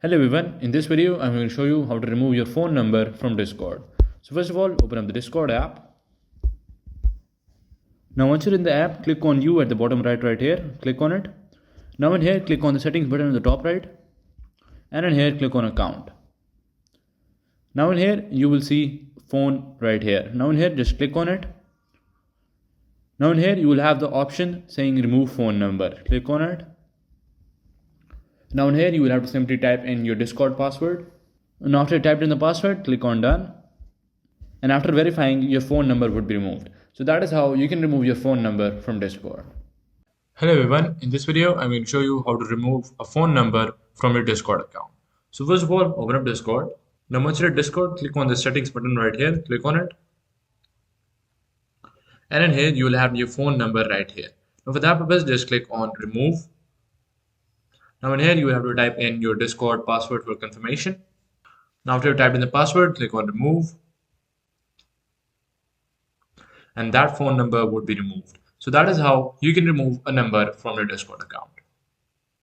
Hello everyone, in this video I'm going to show you how to remove your phone number from Discord. So first of all, open up the Discord app. Now once you're in the app, click on you at the bottom right here, click on it. Now in here, click on the settings button on the top right, and in here click on account. Now in here you will see phone right here. Now in here just click on it. Now in here you will have the option saying remove phone number, click on it. Now in here you will have to simply type in your Discord password. And after you typed in the password, click on done. And after verifying, your phone number would be removed. So that is how you can remove your phone number from Discord. Hello everyone, in this video I'm going to show you how to remove a phone number from your Discord account. So first of all, open up Discord. Now once you're at Discord, click on the settings button right here, click on it. And in here you will have your phone number right here. Now for that purpose, just click on remove. Now in here you will have to type in your Discord password for confirmation. Now after you type in the password, click on remove. And that phone number would be removed. So that is how you can remove a number from your Discord account.